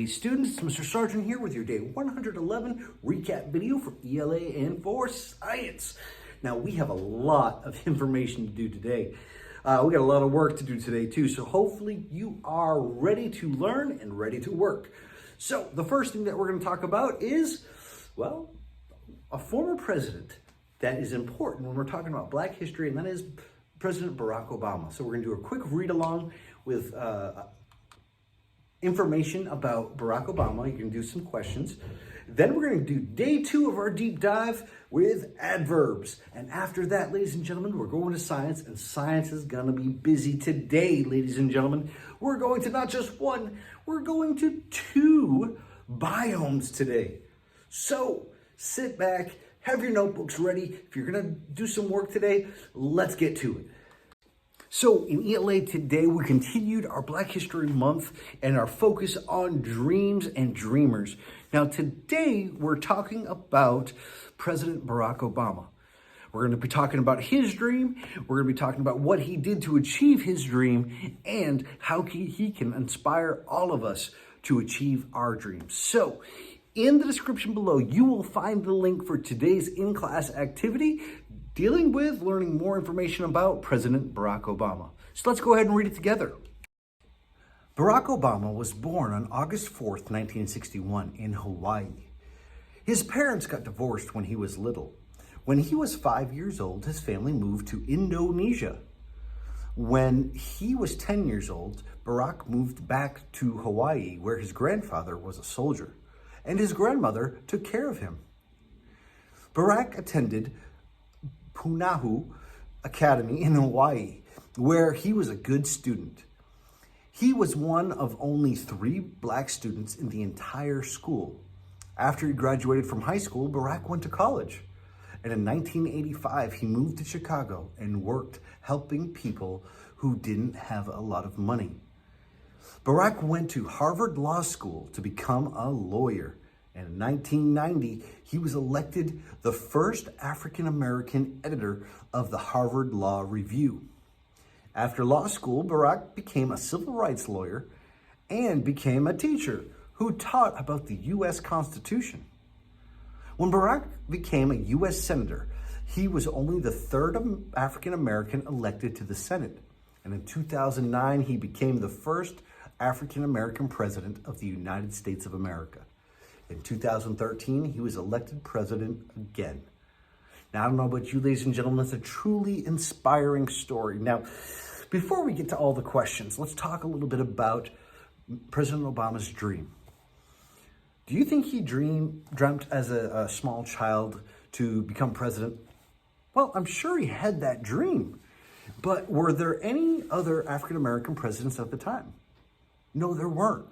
Hey students, it's Mr. Sargent here with your day 111 recap video for ELA and for science. Now we have a lot of information to do today. We got a lot of work to do today too, so hopefully you are ready to learn and ready to work. So the first thing that we're going to talk about is, well, a former president that is important when we're talking about Black history, and that is President Barack Obama. So we're going to do a quick read along with information about Barack Obama. You can do some questions. Then we're going to do day 2 of our deep dive with adverbs. And after that, ladies and gentlemen, we're going to science, and science is going to be busy today, ladies and gentlemen. We're going to not just one, we're going to 2 biomes today. So sit back, have your notebooks ready. If you're going to do some work today, let's get to it. So in ELA today, we continued our Black History Month and our focus on dreams and dreamers. Now today, we're talking about President Barack Obama. We're going to be talking about his dream. We're going to be talking about what he did to achieve his dream and how he can inspire all of us to achieve our dreams. So in the description below, you will find the link for today's in-class activity dealing with learning more information about President Barack Obama. So let's go ahead and read it together. Barack Obama was born on August 4th, 1961 in Hawaii. His parents got divorced when he was little. When he was 5 years old, his family moved to Indonesia. When he was 10 years old, Barack moved back to Hawaii, where his grandfather was a soldier, and his grandmother took care of him. Barack attended Punahu Academy in Hawaii, where he was a good student. He was one of only 3 Black students in the entire school. After he graduated from high school, Barack went to college. And in 1985, he moved to Chicago and worked helping people who didn't have a lot of money. Barack went to Harvard Law School to become a lawyer. And in 1990, he was elected the first African-American editor of the Harvard Law Review. After law school, Barack became a civil rights lawyer and became a teacher who taught about the U.S. Constitution. When Barack became a U.S. Senator, he was only the 3rd African-American elected to the Senate. And in 2009, he became the first African-American president of the United States of America. In 2013, he was elected president again. Now, I don't know about you, ladies and gentlemen, it's a truly inspiring story. Now, before we get to all the questions, let's talk a little bit about President Obama's dream. Do you think he dreamt as a small child to become president? Well, I'm sure he had that dream. But were there any other African-American presidents at the time? No, there weren't.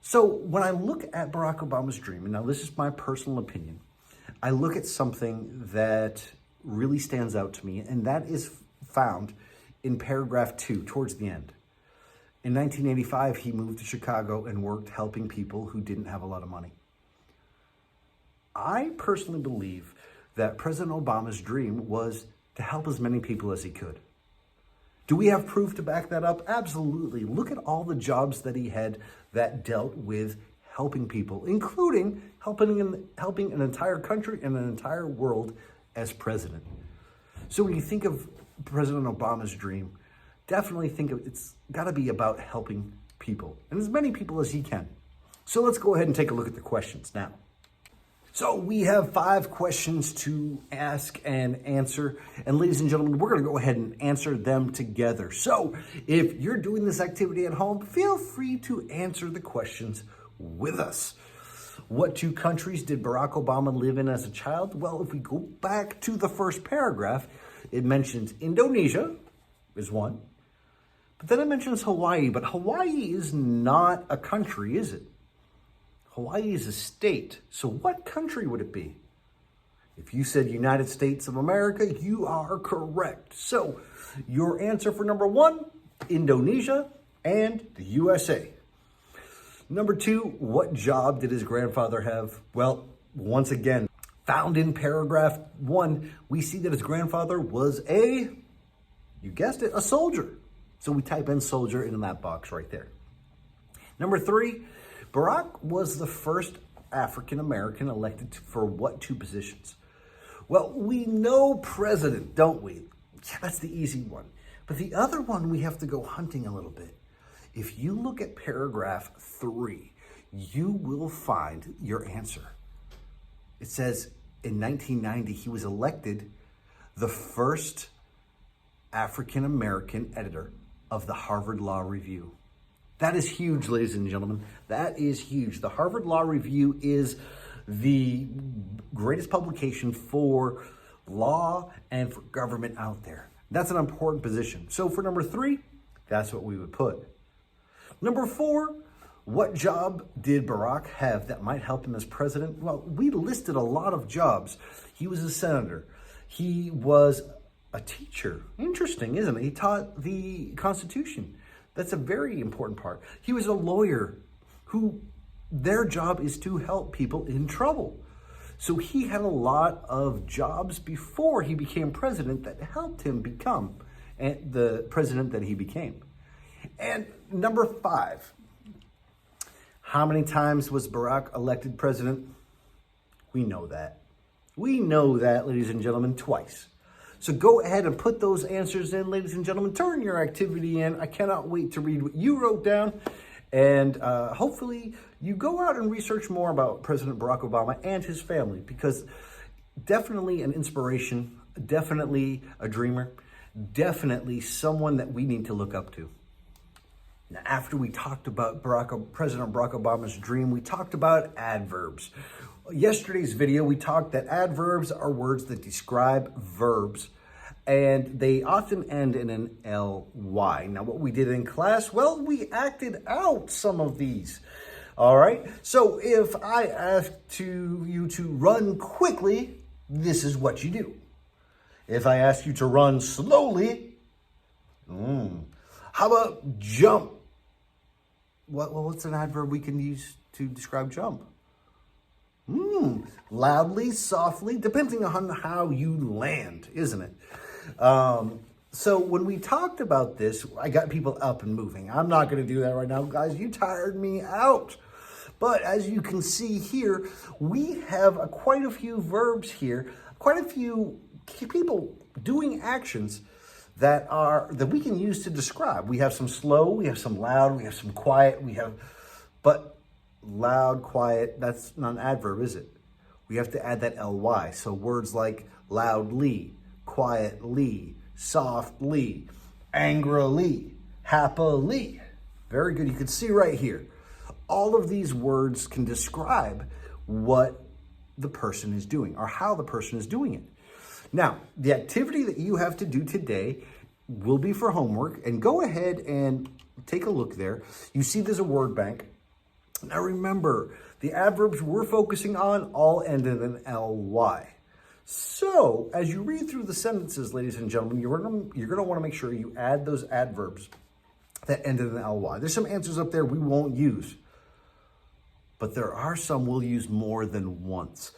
So when I look at Barack Obama's dream, and now this is my personal opinion, I look at something that really stands out to me, and that is found in paragraph 2, towards the end. In 1985, he moved to Chicago and worked helping people who didn't have a lot of money. I personally believe that President Obama's dream was to help as many people as he could. Do we have proof to back that up? Absolutely. Look at all the jobs that he had that dealt with helping people, including helping an entire country and an entire world as president. So when you think of President Obama's dream, definitely think of it's got to be about helping people, and as many people as he can. So let's go ahead and take a look at the questions now. So we have 5 questions to ask and answer. And ladies and gentlemen, we're going to go ahead and answer them together. So if you're doing this activity at home, feel free to answer the questions with us. What 2 countries did Barack Obama live in as a child? Well, if we go back to the first paragraph, it mentions Indonesia is one. But then it mentions Hawaii. But Hawaii is not a country, is it? Hawaii is a state. So what country would it be? If you said United States of America, you are correct. So your answer for number 1, Indonesia and the USA. Number 2, what job did his grandfather have? Well, once again, found in paragraph 1, we see that his grandfather was you guessed it, a soldier. So we type in soldier in that box right there. Number 3, Barack was the first African American elected for what two positions? Well, we know president, don't we? Yeah, that's the easy one. But the other one, we have to go hunting a little bit. If you look at paragraph 3, you will find your answer. It says in 1990, he was elected the first African American editor of the Harvard Law Review. That is huge, ladies and gentlemen. That is huge. The Harvard Law Review is the greatest publication for law and for government out there. That's an important position. So for number 3, that's what we would put. Number 4, what job did Barack have that might help him as president? Well, we listed a lot of jobs. He was a senator. He was a teacher. Interesting, isn't it? He taught the Constitution. That's a very important part. He was a lawyer who their job is to help people in trouble. So he had a lot of jobs before he became president that helped him become the president that he became. And number 5, how many times was Barack elected president? We know that. We know that, ladies and gentlemen, twice. So go ahead and put those answers in, ladies and gentlemen. Turn your activity in. I cannot wait to read what you wrote down. And hopefully you go out and research more about President Barack Obama and his family, because definitely an inspiration, definitely a dreamer, definitely someone that we need to look up to. Now, after we talked about President Barack Obama's dream, we talked about adverbs. Yesterday's video, we talked that adverbs are words that describe verbs, and they often end in an ly. Now, what we did in class, well, we acted out some of these. All right. So if I ask you to run quickly, this is what you do. If I ask you to run slowly, how about jump? What's an adverb we can use to describe jump? Loudly, softly, depending on how you land, isn't it? So when we talked about this, I got people up and moving. I'm not going to do that right now, guys. You tired me out. But as you can see here, we have quite a few verbs here, quite a few people doing actions that we can use to describe. We have some slow, we have some loud, we have some quiet, but loud, quiet, that's not an adverb, is it? We have to add that ly. So words like loudly, quietly, softly, angrily, happily. Very good. You can see right here. All of these words can describe what the person is doing or how the person is doing it. Now, the activity that you have to do today will be for homework, and go ahead and take a look there. You see there's a word bank. Now remember, the adverbs we're focusing on all end in an ly. So as you read through the sentences, ladies and gentlemen, you're going to want to make sure you add those adverbs that end in an ly. There's some answers up there we won't use, but there are some we'll use more than once.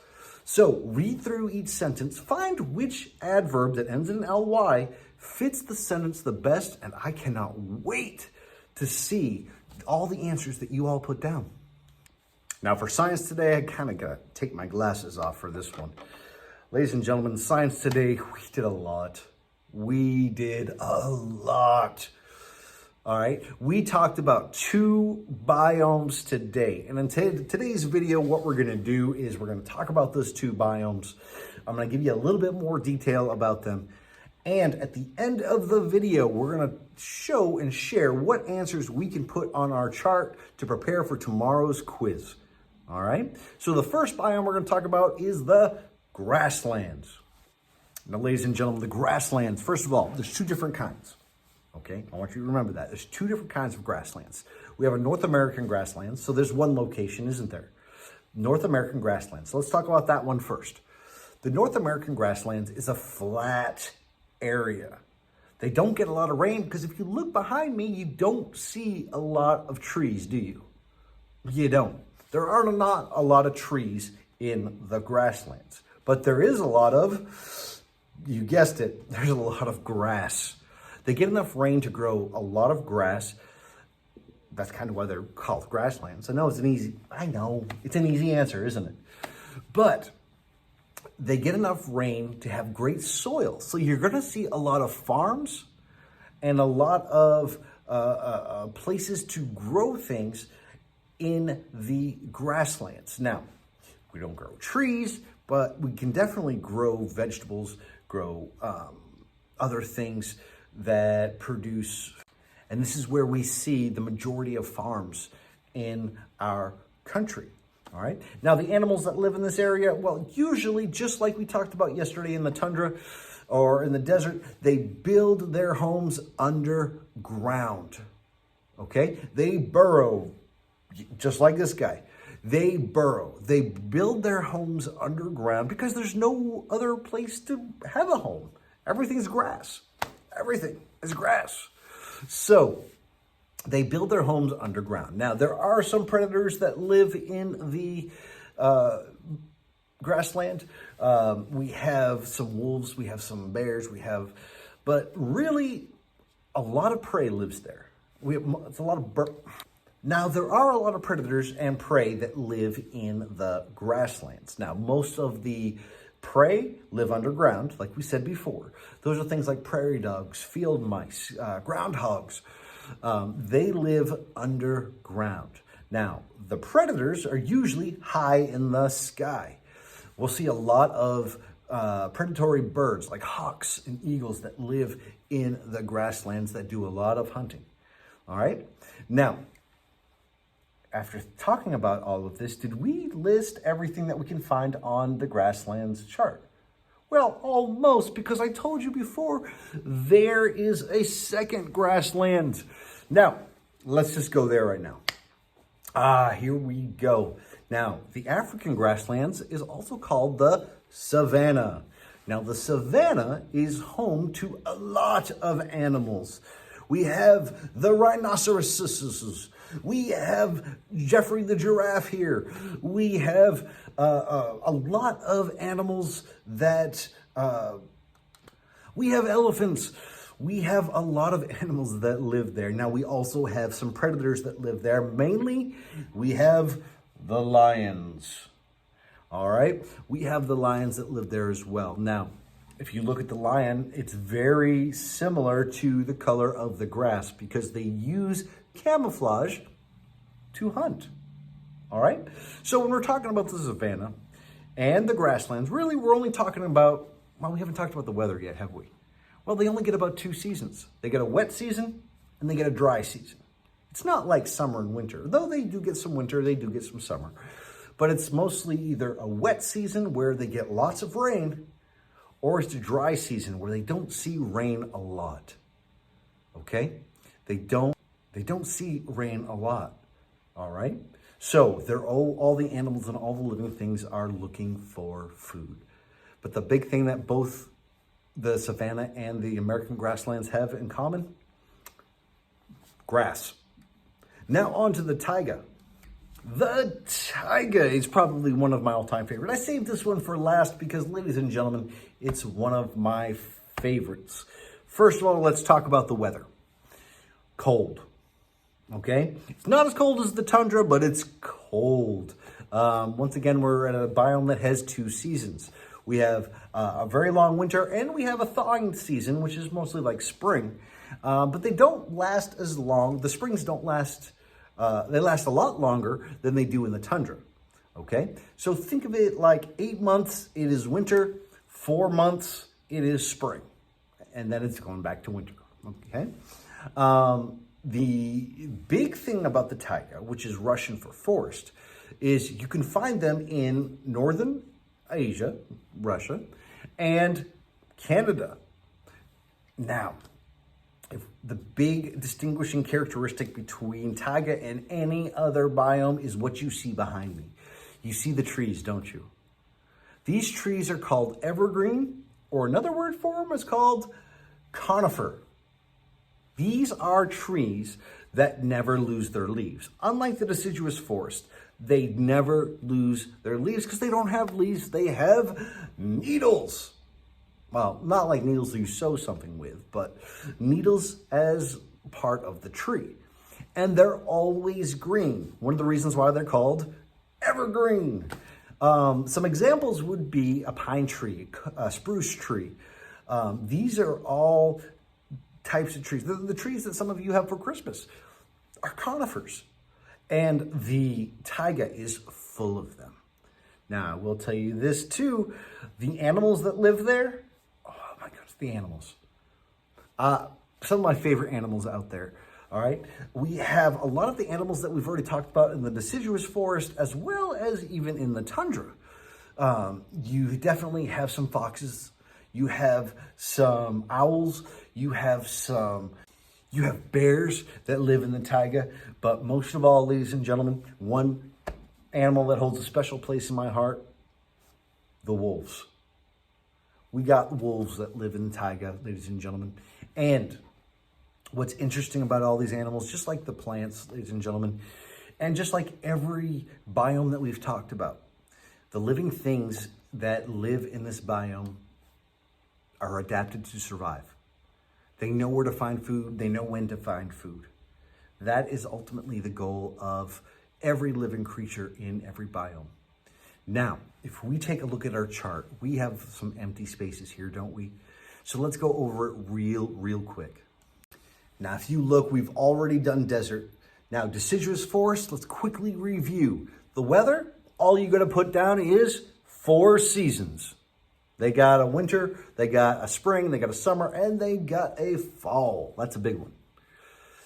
So read through each sentence, find which adverb that ends in an ly fits the sentence the best, and I cannot wait to see all the answers that you all put down. Now for science today, I kind of got to take my glasses off for this one. Ladies and gentlemen, science today, we did a lot. We did a lot. All right, we talked about 2 biomes today. And in today's video, what we're gonna do is we're gonna talk about those 2 biomes. I'm gonna give you a little bit more detail about them. And at the end of the video, we're gonna show and share what answers we can put on our chart to prepare for tomorrow's quiz. All right, so the first biome we're gonna talk about is the grasslands. Now, ladies and gentlemen, the grasslands, first of all, there's 2 different kinds. Okay, I want you to remember that. There's 2 different kinds of grasslands. We have a North American grasslands, so there's one location, isn't there? North American grasslands. So let's talk about that one first. The North American grasslands is a flat area. They don't get a lot of rain because if you look behind me, you don't see a lot of trees, do you? You don't. There are not a lot of trees in the grasslands, but there is a lot of, you guessed it, there's a lot of grass. They get enough rain to grow a lot of grass. That's kind of why they're called grasslands. I know it's an easy answer, isn't it? But they get enough rain to have great soil. So you're going to see a lot of farms and a lot of places to grow things in the grasslands. Now, we don't grow trees, but we can definitely grow vegetables, grow other things that produce. And this is where we see the majority of farms in our country. All right. Now, the animals that live in this area, well, usually, just like we talked about yesterday in the tundra or in the desert, they build their homes underground. Okay. They burrow, just like this guy. They burrow. They build their homes underground because there's no other place to have a home. Everything's grass. Everything is grass. So they build their homes underground. Now, there are some predators that live in the grassland. We have some wolves, we have some bears, but really a lot of prey lives there. It's a lot of Now, there are a lot of predators and prey that live in the grasslands. Now, most of the prey live underground, like we said before. Those are things like prairie dogs, field mice, groundhogs. They live underground. Now, the predators are usually high in the sky. We'll see a lot of predatory birds like hawks and eagles that live in the grasslands that do a lot of hunting. All right? Now, after talking about all of this, did we list everything that we can find on the grasslands chart? Well, almost, because I told you before, there is a second grassland. Now, let's just go there right now. Here we go. Now, the African grasslands is also called the savanna. Now, the savanna is home to a lot of animals. We have the rhinoceroses. We have Jeffrey the giraffe here. We have a lot of animals that, we have elephants. We have a lot of animals that live there. Now, we also have some predators that live there. Mainly, we have the lions. All right? We have the lions that live there as well. Now, if you look at the lion, it's very similar to the color of the grass because they use camouflage to hunt. All right? So when we're talking about the savanna and the grasslands, really we're only talking about, well, we haven't talked about the weather yet, have we? Well, they only get about 2 seasons. They get a wet season and they get a dry season. It's not like summer and winter, though they do get some winter, they do get some summer. But it's mostly either a wet season where they get lots of rain, or it's a dry season where they don't see rain a lot. Okay? They don't see rain a lot. All right? So they're all the animals and all the living things are looking for food. But the big thing that both the savanna and the American grasslands have in common, grass. Now on to the taiga. The taiga is probably one of my all-time favorite. I saved this one for last because, ladies and gentlemen, it's one of my favorites. First of all, let's talk about the weather. Cold. Okay? It's not as cold as the tundra, but it's cold. Once again, we're at a biome that has 2 seasons. We have a very long winter, and we have a thawing season, which is mostly like spring. But they don't last as long. The springs don't last, they last a lot longer than they do in the tundra. Okay? So think of it like 8 months, it is winter. 4 months, it is spring. And then it's going back to winter. Okay? The big thing about the taiga, which is Russian for forest, is you can find them in northern Asia, Russia, and Canada. Now, if the big distinguishing characteristic between taiga and any other biome is what you see behind me. You see the trees, don't you? These trees are called evergreen, or another word for them is called conifer. These are trees that never lose their leaves. Unlike the deciduous forest, they never lose their leaves because they don't have leaves, they have needles. Well, not like needles you sew something with, but needles as part of the tree. and they're always green. One of the reasons why they're called evergreen. Some examples would be a pine tree, a spruce tree. These are all types of trees. The trees that some of you have for Christmas are conifers. And the taiga is full of them. Now, I will tell you this too. The animals that live there, oh my gosh, the animals. Some of my favorite animals out there. All right. We have a lot of the animals that we've already talked about in the deciduous forest, as well as even in the tundra. You definitely have some foxes. You have some owls. You have bears that live in the taiga. But most of all, ladies and gentlemen, one animal that holds a special place in my heart, the wolves. We got wolves that live in the taiga, ladies and gentlemen. And what's interesting about all these animals, just like the plants, ladies and gentlemen, and just like every biome that we've talked about, the living things that live in this biome are adapted to survive. They know where to find food. They know when to find food. That is ultimately the goal of every living creature in every biome. Now, if we take a look at our chart, we have some empty spaces here, don't we? So let's go over it real quick. Now, if you look, we've already done desert. Now, deciduous forest, let's quickly review. The weather, all you got to put down is 4 seasons. They got a winter, they got a spring, they got a summer, and they got a fall. That's a big one.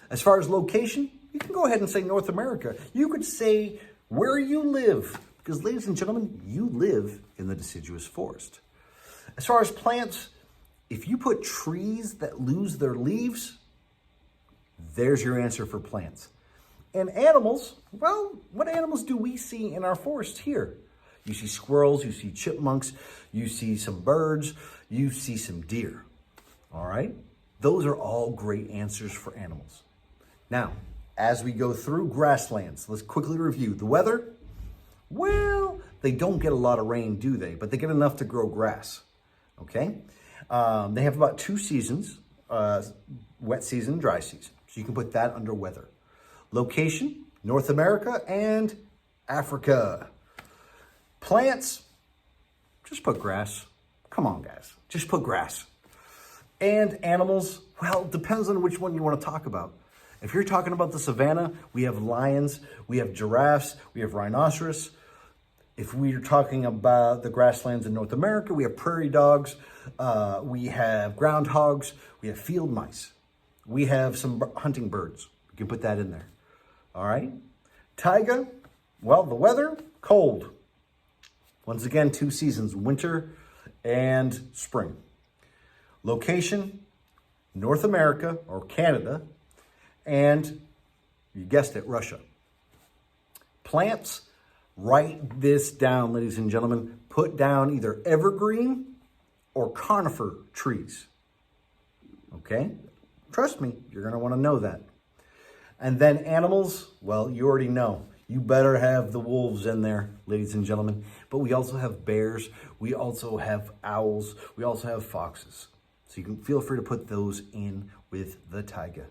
As far as location, you can go ahead and say North America. You could say where you live, because ladies and gentlemen, you live in the deciduous forest. As far as plants, if you put trees that lose their leaves, there's your answer for plants. And animals, well, what animals do we see in our forest here? You see squirrels, you see chipmunks, you see some birds, you see some deer. All right? Those are all great answers for animals. Now, as we go through grasslands, let's quickly review. The weather, well, they don't get a lot of rain, do they? But they get enough to grow grass. Okay? They have about 2 seasons, wet season, dry season. So you can put that under weather. Location, North America and Africa. Plants, just put grass. Come on, guys. Just put grass. And animals, well, it depends on which one you want to talk about. If you're talking about the savannah, we have lions, we have giraffes, we have rhinoceros. If we're talking about the grasslands in North America, we have prairie dogs, we have groundhogs, we have field mice. We have some hunting birds. You can put that in there. All right. Taiga, well, the weather, cold. Once again, 2 seasons, winter and spring. Location, North America or Canada, and you guessed it, Russia. Plants, write this down, ladies and gentlemen. Put down either evergreen or conifer trees. Okay? Trust me, you're going to want to know that. And then animals, well, you already know. You better have the wolves in there, ladies and gentlemen. But we also have bears. We also have owls. We also have foxes. So you can feel free to put those in with the taiga.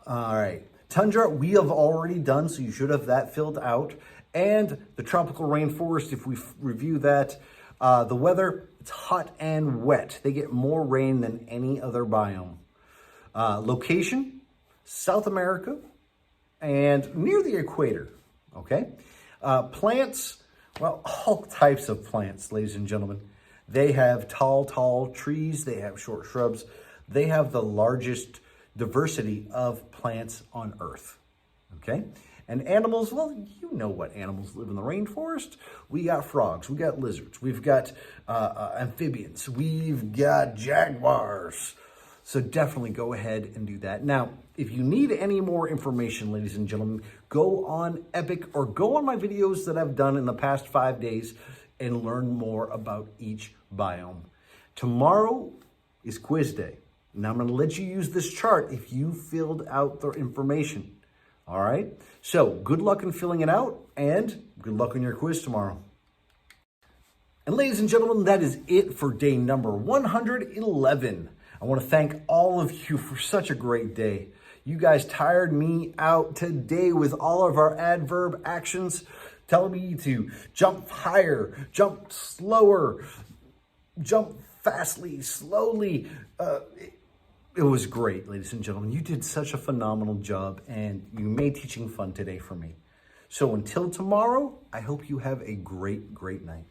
All right. Tundra, we have already done, so you should have that filled out. And the tropical rainforest, if we review that, the weather, it's hot and wet. They get more rain than any other biome. Location, South America and near the equator. Okay. Plants, well, all types of plants, ladies and gentlemen. They have tall trees. They have short shrubs. They have the largest diversity of plants on Earth. Okay. And animals, well, you know what animals live in the rainforest. We got frogs. We got lizards. We've got amphibians. We've got jaguars. So definitely go ahead and do that. Now, if you need any more information, ladies and gentlemen, go on Epic or go on my videos that I've done in the past 5 days and learn more about each biome. Tomorrow is quiz day. Now I'm going to let you use this chart if you filled out the information. All right? So good luck in filling it out and good luck on your quiz tomorrow. And ladies and gentlemen, that is it for day number 111. I want to thank all of you for such a great day. You guys tired me out today with all of our adverb actions, telling me to jump higher, jump slower, jump fastly, slowly. It was great, ladies and gentlemen. You did such a phenomenal job, and you made teaching fun today for me. So until tomorrow, I hope you have a great, great night.